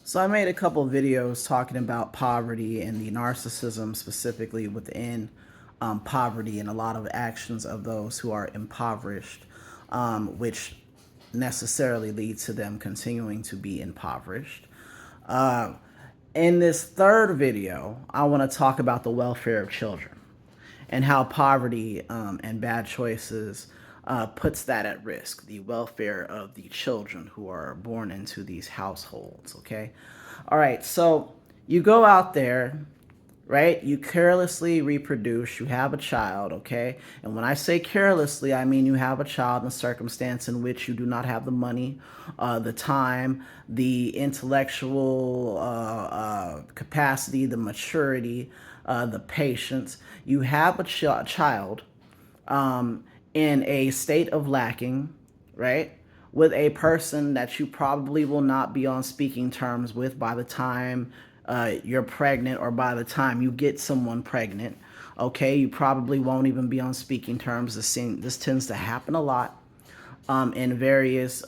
So I made a couple of videos talking about poverty and the narcissism specifically within poverty and a lot of actions of those who are impoverished, which necessarily lead to them continuing to be impoverished. Uh, in this third video, I want to talk about the welfare of children and how poverty and bad choices puts that at risk, the welfare of the children who are born into these households, okay? All right, so you go out there, right? You carelessly reproduce, you have a child, okay? And when I say carelessly, I mean you have a child in a circumstance in which you do not have the money, the time, the intellectual capacity, the maturity, the patience. You have a child in a state of lacking, right? With a person that you probably will not be on speaking terms with by the time you're pregnant or by the time you get someone pregnant. Okay, you probably won't even be on speaking terms. This tends to happen a lot in various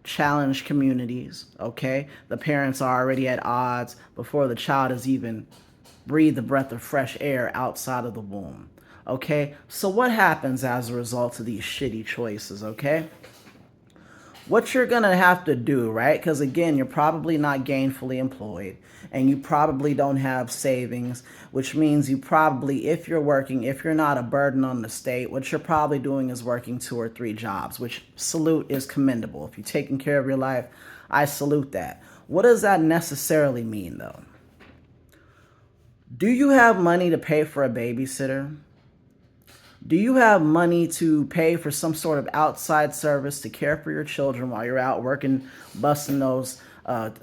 challenged communities. Okay, the parents are already at odds before the child has even breathed a breath of fresh air outside of the womb. Okay, so what happens as a result of these shitty choices? Okay, what you're gonna have to do, right? Because again, you're probably not gainfully employed and you probably don't have savings, which means you probably, if you're working, if you're not a burden on the state, what you're probably doing is working 2 or 3 jobs, which salute is commendable. If you're taking care of your life, I salute that. What does that necessarily mean though? Do you have money to pay for a babysitter? Do you have money to pay for some sort of outside service to care for your children while you're out working, busting those 12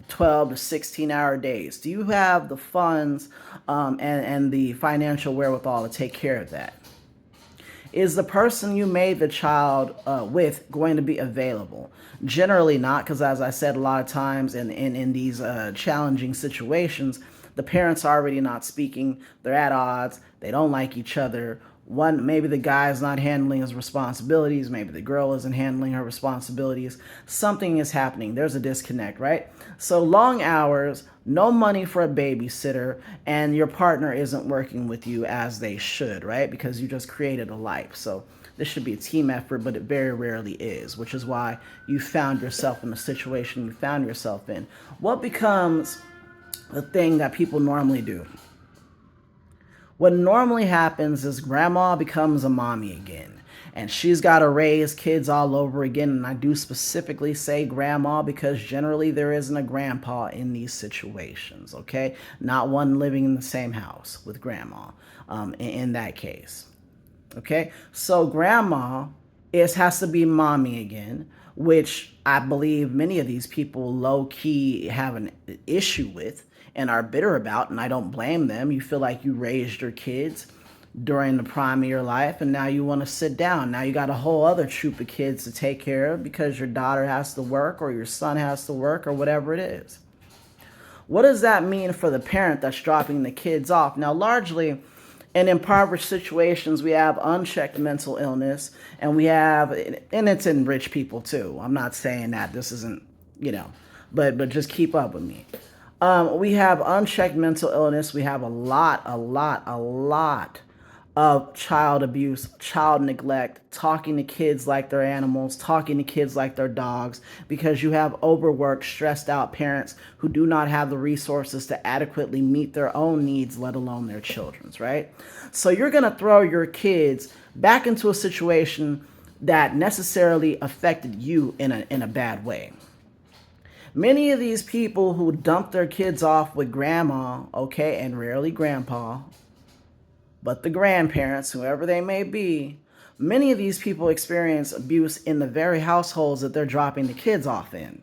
to 16-hour days? Do you have the funds and the financial wherewithal to take care of that? Is the person you made the child with going to be available? Generally not, because as I said, a lot of times in these challenging situations, the parents are already not speaking. They're at odds. They don't like each other. One, maybe the guy's not handling his responsibilities. Maybe the girl isn't handling her responsibilities. Something is happening. There's a disconnect, right? So long hours, no money for a babysitter, and your partner isn't working with you as they should, right? Because you just created a life. So this should be a team effort, but it very rarely is, which is why you found yourself in the situation you found yourself in. What becomes the thing that people normally do? What normally happens is grandma becomes a mommy again, and she's got to raise kids all over again. And I do specifically say grandma because generally there isn't a grandpa in these situations, okay? Not one living in the same house with grandma in that case, okay? So grandma has to be mommy again, which I believe many of these people low-key have an issue with and are bitter about, and I don't blame them. You feel like you raised your kids during the prime of your life, and now you want to sit down. Now you got a whole other troop of kids to take care of because your daughter has to work or your son has to work or whatever it is. What does that mean for the parent that's dropping the kids off? Now, largely, in impoverished situations, we have unchecked mental illness, and we have, and it's in rich people too. I'm not saying that this isn't, but just keep up with me. We have unchecked mental illness. We have a lot of child abuse, child neglect, talking to kids like they're animals, talking to kids like they're dogs, because you have overworked, stressed out parents who do not have the resources to adequately meet their own needs, let alone their children's, right? So you're going to throw your kids back into a situation that necessarily affected you in a bad way. Many of these people who dump their kids off with grandma, okay, and rarely grandpa, but the grandparents, whoever they may be, many of these people experience abuse in the very households that they're dropping the kids off in.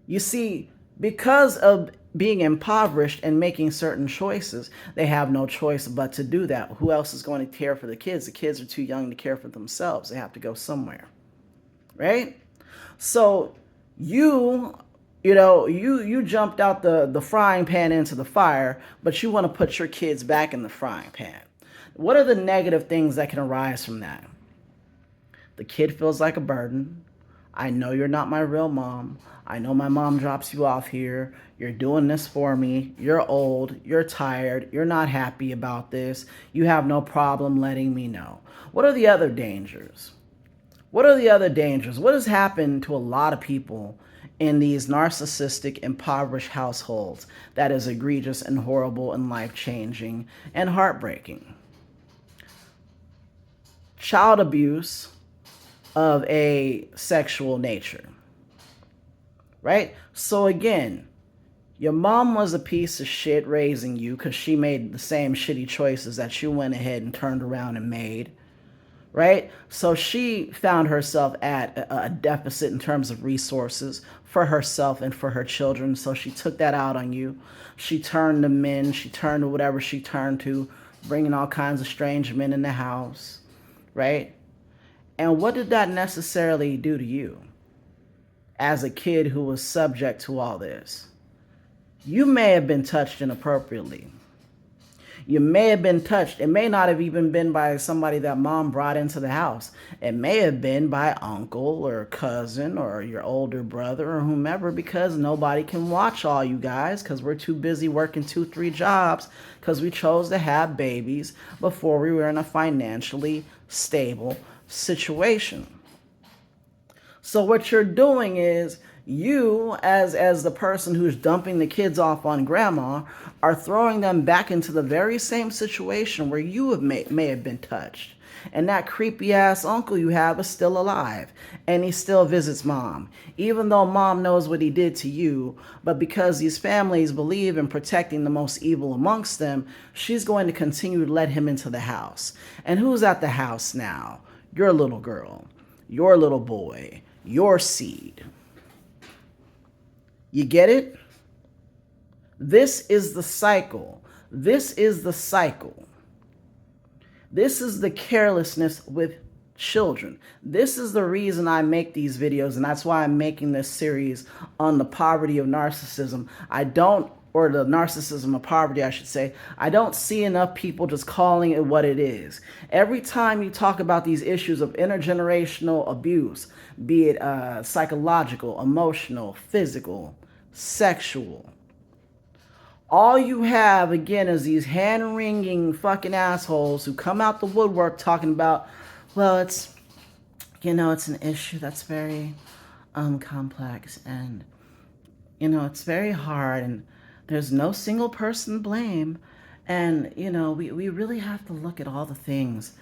You see, because of being impoverished and making certain choices, they have no choice but to do that. Who else is going to care for the kids? The kids are too young to care for themselves. They have to go somewhere, right? So you jumped out the frying pan into the fire, but you want to put your kids back in the frying pan. What are the negative things that can arise from that? The kid feels like a burden. I know you're not my real mom. I know my mom drops you off here. You're doing this for me. You're old. You're tired. You're not happy about this. You have no problem letting me know. What are the other dangers? What are the other dangers? What has happened to a lot of people in these narcissistic, impoverished households that is egregious and horrible and life-changing and heartbreaking? Child abuse of a sexual nature, right? So again, your mom was a piece of shit raising you because she made the same shitty choices that you went ahead and turned around and made, right? So she found herself at a deficit in terms of resources for herself and for her children. So she took that out on you. She turned to men. She turned to whatever she turned to, bringing all kinds of strange men in the house, right? And what did that necessarily do to you as a kid who was subject to all this? You may have been touched inappropriately. You may have been touched. It may not have even been by somebody that mom brought into the house. It may have been by uncle or cousin or your older brother or whomever, because nobody can watch all you guys because we're too busy working 2-3 jobs because we chose to have babies before we were in a financially stable situation. So what you're doing is, you, as the person who's dumping the kids off on grandma, are throwing them back into the very same situation where you may have been touched. And that creepy ass uncle you have is still alive, and he still visits mom, even though mom knows what he did to you. But because these families believe in protecting the most evil amongst them, she's going to continue to let him into the house. And who's at the house now? Your little girl, your little boy, your seed. You get it? This is the cycle. This is the cycle. This is the carelessness with children. This is the reason I make these videos, and that's why I'm making this series on the poverty of narcissism. Or the narcissism of poverty, I should say. I don't see enough people just calling it what it is. Every time you talk about these issues of intergenerational abuse, be it psychological, emotional, physical, sexual, all you have, again, is these hand-wringing fucking assholes who come out the woodwork talking about, well, it's an issue that's very complex, and, it's very hard, and there's no single person to blame. And, we really have to look at all the things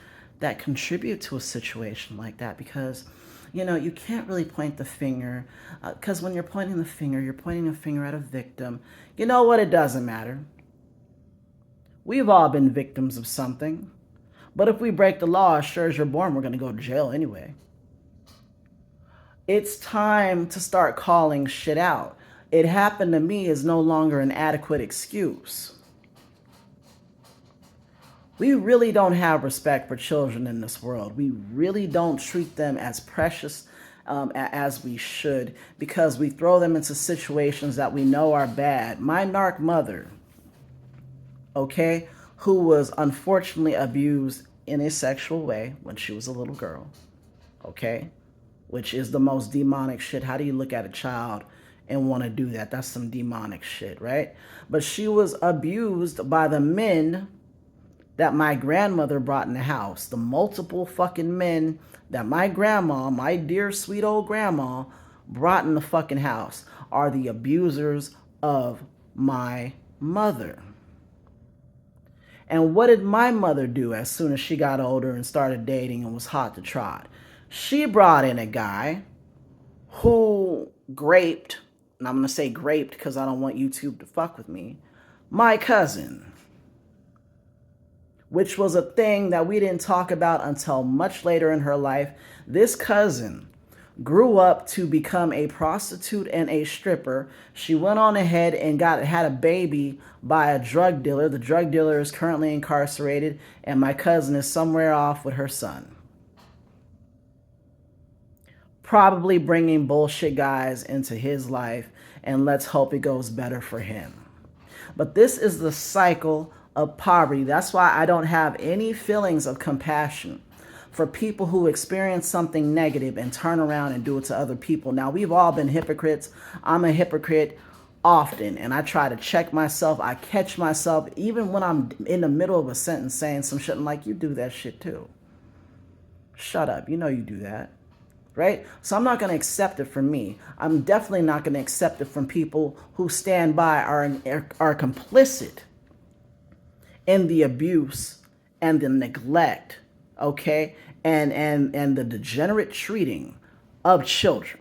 that contribute to a situation like that, because, you can't really point the finger, because when you're pointing the finger, you're pointing a finger at a victim. You know what? It doesn't matter. We've all been victims of something. But if we break the law, as sure as you're born, we're going to go to jail anyway. It's time to start calling shit out. It happened to me is no longer an adequate excuse. We really don't have respect for children in this world. We really don't treat them as precious as we should, because we throw them into situations that we know are bad. My narc mother, okay, who was unfortunately abused in a sexual way when she was a little girl, okay, which is the most demonic shit. How do you look at a child and want to do that? That's some demonic shit, right? But she was abused by the men that my grandmother brought in the house. The multiple fucking men that my grandma, my dear sweet old grandma, brought in the fucking house are the abusers of my mother. And what did my mother do as soon as she got older and started dating and was hot to trot? She brought in a guy who graped, and I'm going to say graped because I don't want YouTube to fuck with me, my cousin, which was a thing that we didn't talk about until much later in her life. This cousin grew up to become a prostitute and a stripper. She went on ahead and had a baby by a drug dealer. The drug dealer is currently incarcerated, and my cousin is somewhere off with her son, probably bringing bullshit guys into his life, and let's hope it goes better for him. But this is the cycle of poverty. That's why I don't have any feelings of compassion for people who experience something negative and turn around and do it to other people. Now, we've all been hypocrites. I'm a hypocrite often, and I try to check myself. I catch myself even when I'm in the middle of a sentence saying some shit. I'm like, you do that shit too. Shut up. You know you do that. Right? So I'm not going to accept it from me. I'm definitely not going to accept it from people who stand by, are complicit in the abuse and the neglect, okay, and the degenerate treating of children.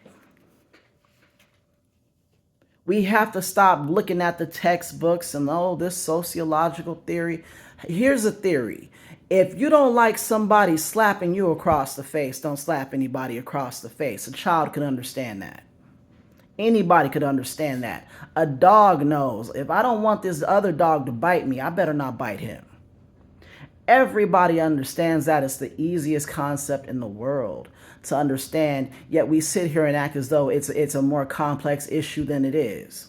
We have to stop looking at the textbooks and, oh, this sociological theory. Here's a theory. If you don't like somebody slapping you across the face, don't slap anybody across the face. A child could understand that. Anybody could understand that. A dog knows, if I don't want this other dog to bite me, I better not bite him. Everybody understands that. It's the easiest concept in the world to understand, yet we sit here and act as though it's a more complex issue than it is.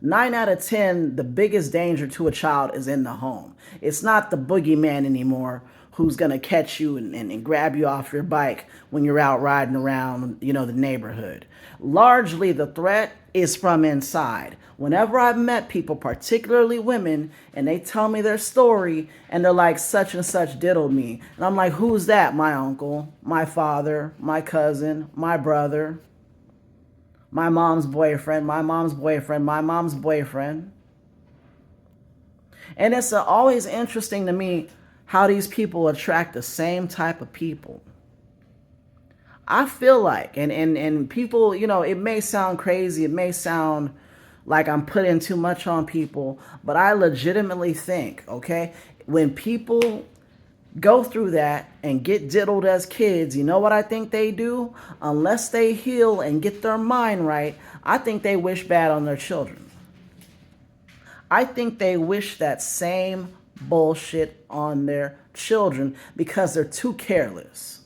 9 out of 10, the biggest danger to a child is in the home. It's not the boogeyman anymore who's going to catch you and grab you off your bike when you're out riding around, the neighborhood. Largely, the threat is from inside. Whenever I've met people, particularly women, and they tell me their story, and they're like, such and such diddled me. And I'm like, who's that? My uncle, my father, my cousin, my brother, my mom's boyfriend, my mom's boyfriend, my mom's boyfriend. And it's always interesting to me how these people attract the same type of people. I feel like, and people, it may sound crazy, it may sound like I'm putting too much on people, but I legitimately think, okay, when people go through that and get diddled as kids, you know what I think they do? Unless they heal and get their mind right, I think they wish bad on their children. I think they wish that same bullshit on their children because they're too careless.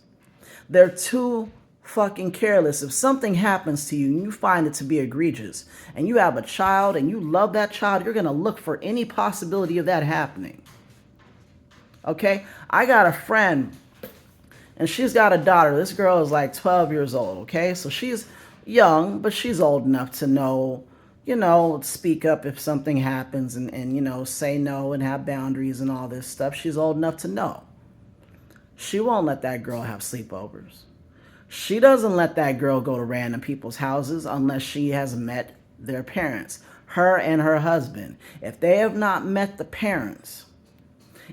They're too fucking careless. If something happens to you and you find it to be egregious and you have a child and you love that child, you're going to look for any possibility of that happening. Okay? I got a friend and she's got a daughter. This girl is like 12 years old. Okay? So she's young, but she's old enough to know, speak up if something happens and say no and have boundaries and all this stuff. She's old enough to know. She won't let that girl have sleepovers. She doesn't let that girl go to random people's houses unless she has met their parents, her and her husband. If they have not met the parents,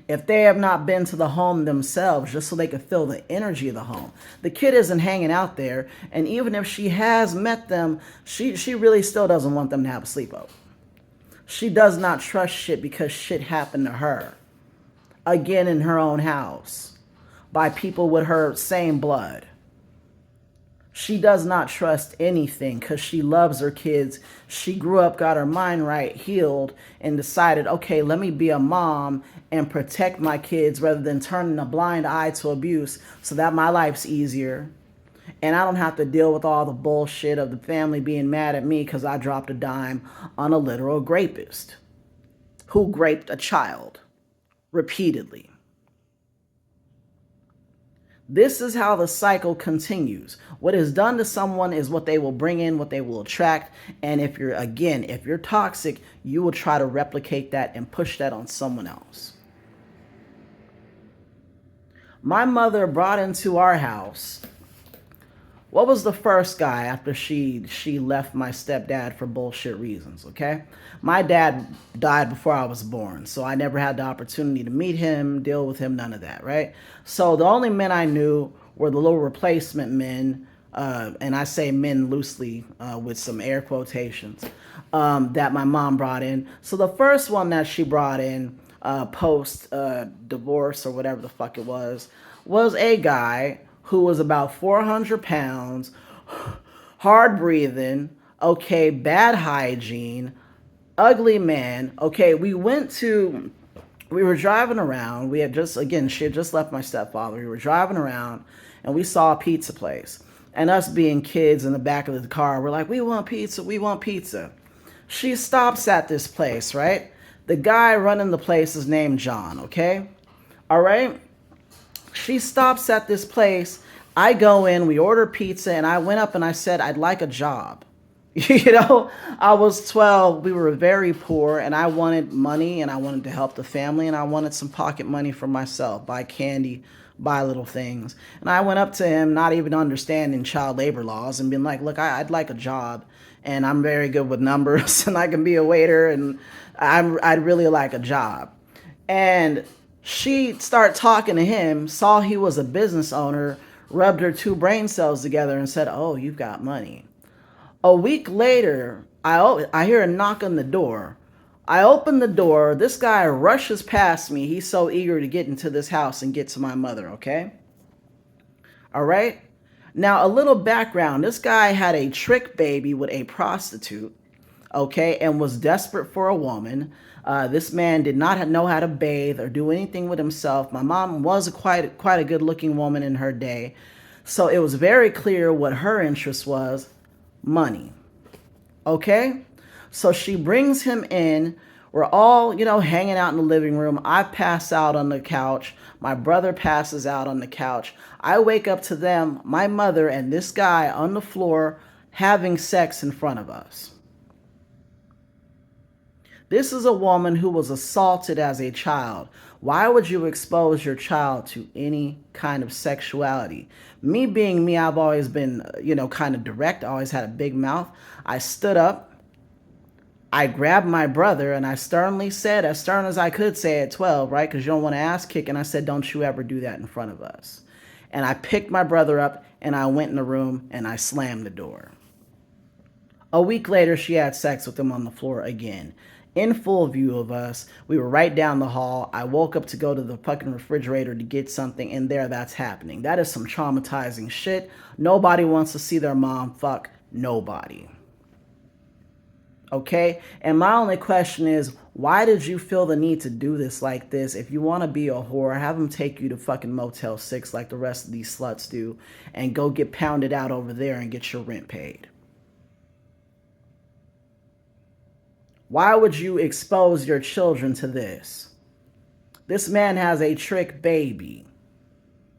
if they have not been to the home themselves just so they can feel the energy of the home, the kid isn't hanging out there. And even if she has met them, she really still doesn't want them to have a sleepover. She does not trust shit because shit happened to her. Again, in her own house, by people with her same blood. She does not trust anything because she loves her kids. She grew up, got her mind right, healed, and decided, okay, let me be a mom and protect my kids rather than turning a blind eye to abuse so that my life's easier. And I don't have to deal with all the bullshit of the family being mad at me because I dropped a dime on a literal rapist who raped a child repeatedly. This is how the cycle continues. What is done to someone is what they will bring in, what they will attract. And if you're toxic, you will try to replicate that and push that on someone else. My mother brought into our house, what was the first guy after she left my stepdad for bullshit reasons, okay? My dad died before I was born, so I never had the opportunity to meet him, deal with him, none of that, right? So the only men I knew were the little replacement men, and I say men loosely with some air quotations, that my mom brought in. So the first one that she brought in post-divorce or whatever the fuck it was a guy who was about 400 pounds, hard breathing, okay, bad hygiene, ugly man. Okay, we were driving around. She had just left my stepfather. We were driving around and we saw a pizza place. And us being kids in the back of the car, we're like, we want pizza, we want pizza. She stops at this place, right? The guy running the place is named John, okay? All right? She stops at this place. I go in, we order pizza, and I went up and I said, I'd like a job. You know, I was 12. We were very poor, and I wanted money, and I wanted to help the family, and I wanted some pocket money for myself, buy candy, buy little things. And I went up to him, not even understanding child labor laws, and being like, look, I'd like a job, and I'm very good with numbers, and I can be a waiter, and I'd really like a job. And she started talking to him, saw he was a business owner, rubbed her two brain cells together, and said, oh, you've got money. A week later, I hear a knock on the door. I open the door. This guy rushes past me. He's so eager to get into this house and get to my mother, okay? All right? Now, a little background. This guy had a trick baby with a prostitute, okay, and was desperate for a woman. This man did not know how to bathe or do anything with himself. My mom was quite a good-looking woman in her day. So it was very clear what her interest was. Money. Okay? So she brings him in. We're all, hanging out in the living room. I pass out on the couch. My brother passes out on the couch. I wake up to them, my mother, and this guy on the floor having sex in front of us. This is a woman who was assaulted as a child. Why would you expose your child to any kind of sexuality? Me being me, I've always been, kind of direct. I always had a big mouth. I stood up. I grabbed my brother and I sternly said, as stern as I could say at 12, right? Because you don't want to ass kick. And I said, don't you ever do that in front of us. And I picked my brother up and I went in the room and I slammed the door. A week later, she had sex with him on the floor again. In full view of us. We were right down the hall. I woke up to go to the fucking refrigerator to get something, and there that's happening. That is some traumatizing shit. Nobody wants to see their mom fuck nobody. Okay? And my only question is, why did you feel the need to do this like this? If you want to be a whore, have them take you to fucking Motel 6 like the rest of these sluts do, and go get pounded out over there and get your rent paid. Why would you expose your children to this? This man has a trick baby.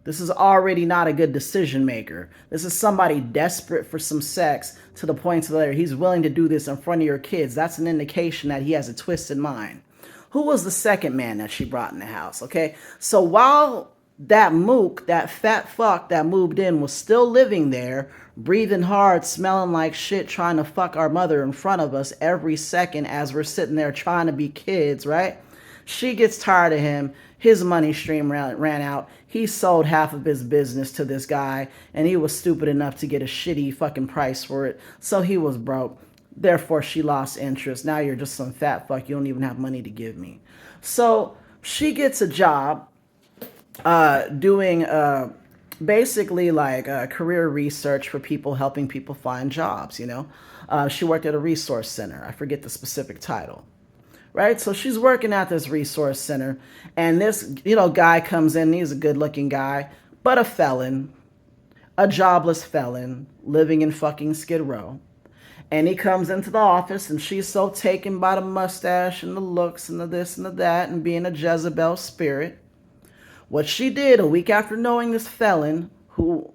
This is already not a good decision maker. This is somebody desperate for some sex to the point where he's willing to do this in front of your kids. That's an indication that he has a twisted mind. Who was the second man that she brought in the house? Okay, so while that mook, that fat fuck that moved in was still living there, breathing hard, smelling like shit, trying to fuck our mother in front of us every second as we're sitting there trying to be kids, right? She gets tired of him. His money stream ran out. He sold half of his business to this guy, and he was stupid enough to get a shitty fucking price for it. So he was broke. Therefore, she lost interest. Now you're just some fat fuck. You don't even have money to give me. So she gets a job doing basically like career research for people, helping people find jobs, She worked at a resource center. I forget the specific title. Right? So she's working at this resource center, and this, guy comes in. He's a good-looking guy, but a felon, a jobless felon, living in fucking Skid Row. And he comes into the office, and she's so taken by the mustache and the looks and the this and the that and being a Jezebel spirit. What she did a week after knowing this felon who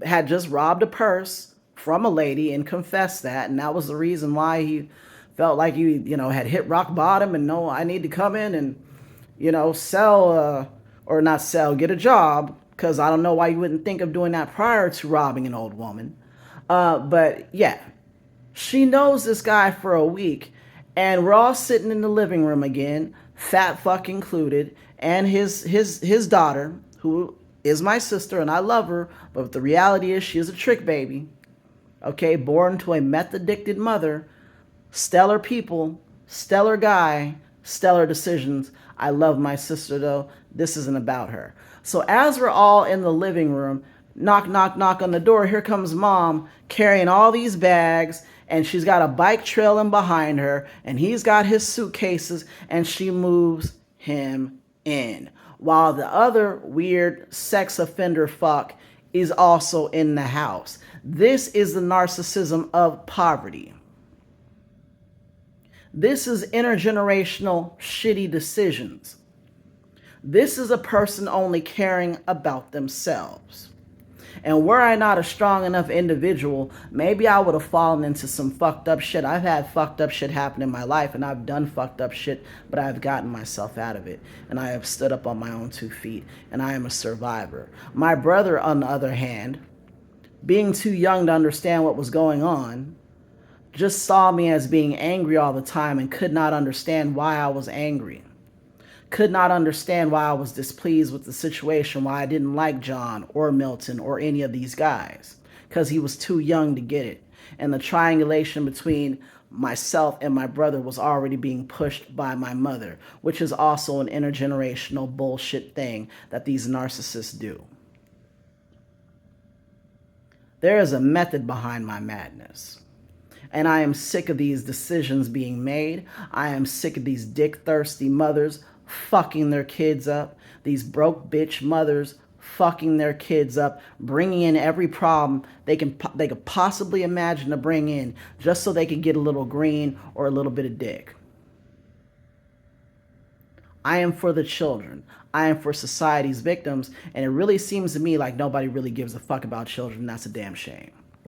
had just robbed a purse from a lady and confessed that, and that was the reason why he felt like he, had hit rock bottom and no, I need to come in and, sell, or not sell, get a job, because I don't know why you wouldn't think of doing that prior to robbing an old woman. But yeah, she knows this guy for a week, and we're all sitting in the living room again, fat fuck included, and his daughter, who is my sister, and I love her, but the reality is she is a trick baby, okay, born to a meth-addicted mother. Stellar people, stellar guy, stellar decisions. I love my sister, though. This isn't about her. So as we're all in the living room, knock, knock, knock on the door, here comes mom carrying all these bags, and she's got a bike trailing behind her, and he's got his suitcases, and she moves him in. While the other weird sex offender fuck is also in the house. This is the narcissism of poverty. This is intergenerational shitty decisions. This is a person only caring about themselves. And were I not a strong enough individual, maybe I would have fallen into some fucked up shit. I've had fucked up shit happen in my life, and I've done fucked up shit, but I've gotten myself out of it. And I have stood up on my own 2 feet, and I am a survivor. My brother, on the other hand, being too young to understand what was going on, just saw me as being angry all the time and could not understand why I was angry. Could not understand why I was displeased with the situation, why I didn't like John or Milton or any of these guys, because he was too young to get it. And the triangulation between myself and my brother was already being pushed by my mother, which is also an intergenerational bullshit thing that these narcissists do. There is a method behind my madness. And I am sick of these decisions being made. I am sick of these dick-thirsty mothers fucking their kids up. These broke bitch mothers fucking their kids up, bringing in every problem they could possibly imagine to bring in just so they could get a little green or a little bit of dick. I am for the children. I am for society's victims. And it really seems to me like nobody really gives a fuck about children. That's a damn shame.